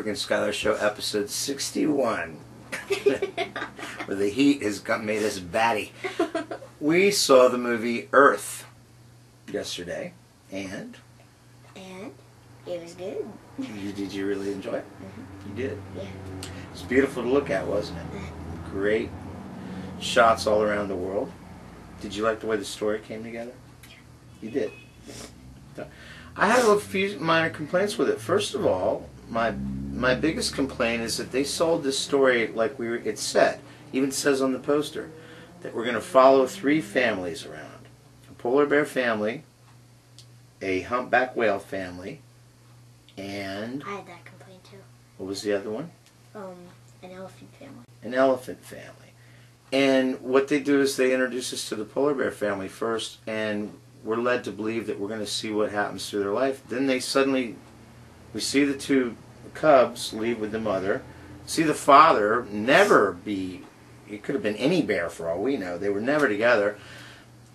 Kirk and Skylar Show, episode 61, where the heat has made us batty. We saw the movie Earth yesterday, and it was good. Did you really enjoy it? Mm-hmm. You did? Yeah. It's beautiful to look at, wasn't it? Great shots all around the world. Did you like the way the story came together? Yeah. You did. I had a few minor complaints with it. First of all, my biggest complaint is that they sold this story like it said, even says on the poster, that we're going to follow 3 families around. A polar bear family, a humpback whale family, and... I had that complaint too. What was the other one? An elephant family. An elephant family. And what they do is they introduce us to the polar bear family first, and we're led to believe that we're going to see what happens through their life. Then we see the 2 cubs leave with the mother, see the father it could have been any bear for all we know, they were never together,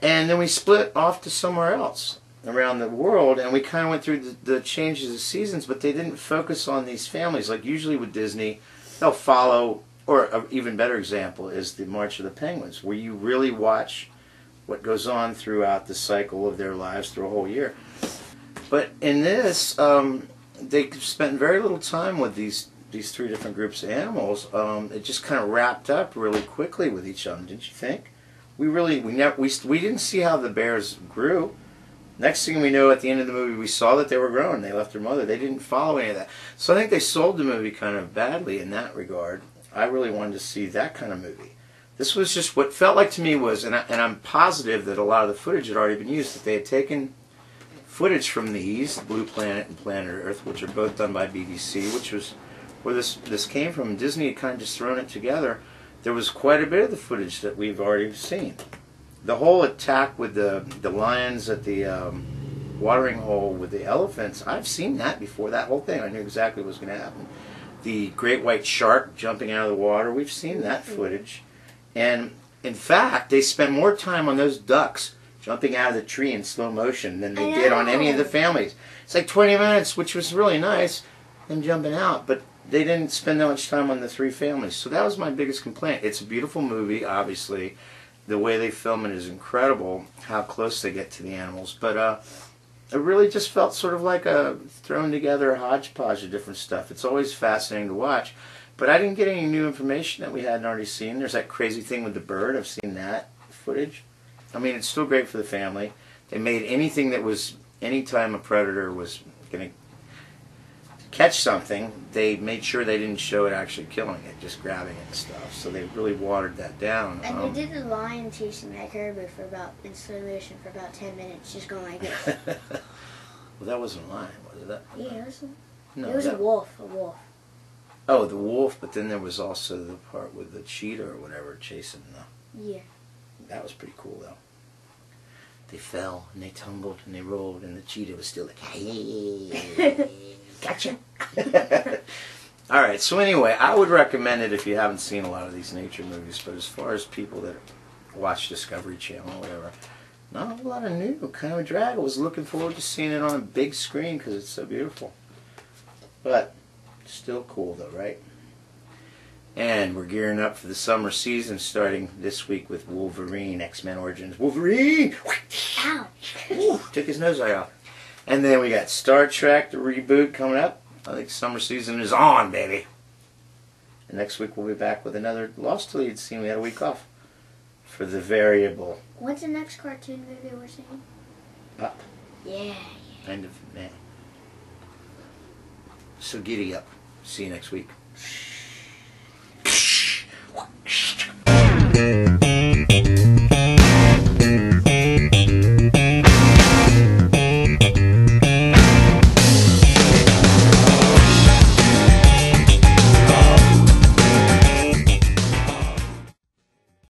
and then we split off to somewhere else around the world, and we kind of went through the changes of seasons, but they didn't focus on these families. Like usually with Disney, they'll follow, or an even better example is the March of the Penguins, where you really watch what goes on throughout the cycle of their lives through a whole year. But in this, they spent very little time with these 3 different groups of animals. It just kind of wrapped up really quickly with each of them, didn't you think? We didn't see how the bears grew. Next thing we know, at the end of the movie, we saw that they were grown. They left their mother. They didn't follow any of that. So I think they sold the movie kind of badly in that regard. I really wanted to see that kind of movie. This was just what felt like to me was, and I'm positive that a lot of the footage had already been used, that they had taken footage from these, Blue Planet and Planet Earth, which are both done by BBC, which was where this came from. Disney had kind of just thrown it together. There was quite a bit of the footage that we've already seen. The whole attack with the lions at the watering hole with the elephants, I've seen that before, that whole thing. I knew exactly what was going to happen. The great white shark jumping out of the water, we've seen that footage. And in fact, they spent more time on those ducks jumping out of the tree in slow motion than they did on any of the families. It's like 20 minutes, which was really nice, them jumping out, but they didn't spend that much time on the 3 families. So that was my biggest complaint. It's a beautiful movie, obviously. The way they film it is incredible, how close they get to the animals. But it really just felt sort of like a thrown together hodgepodge of different stuff. It's always fascinating to watch. But I didn't get any new information that we hadn't already seen. There's that crazy thing with the bird. I've seen that footage. I mean, it's still great for the family. They made anything that was, anytime a predator was going to catch something, they made sure they didn't show it actually killing it, just grabbing it and stuff. So they really watered that down. And they did the lion chasing that caribou in slow motion for about 10 minutes, just going like this. Well, that wasn't a lion, was it? Yeah, it was a wolf. Oh, the wolf, but then there was also the part with the cheetah or whatever chasing the... Yeah. That was pretty cool, though. They fell, and they tumbled, and they rolled, and the cheetah was still like, hey, gotcha. Alright, so anyway, I would recommend it if you haven't seen a lot of these nature movies, but as far as people that watch Discovery Channel or whatever, not a whole lot of new, kind of a drag. I was looking forward to seeing it on a big screen because it's so beautiful. But... still cool though, right? And we're gearing up for the summer season starting this week with Wolverine, X-Men Origins. Wolverine! Ouch! Ooh, took his nose right off. And then we got Star Trek, the reboot coming up. I think summer season is on, baby. And next week we'll be back with another Lost to Lead scene. We had a week off for the variable. When's the next cartoon movie we're seeing? Up. Yeah. End of May. So giddy up. See you next week.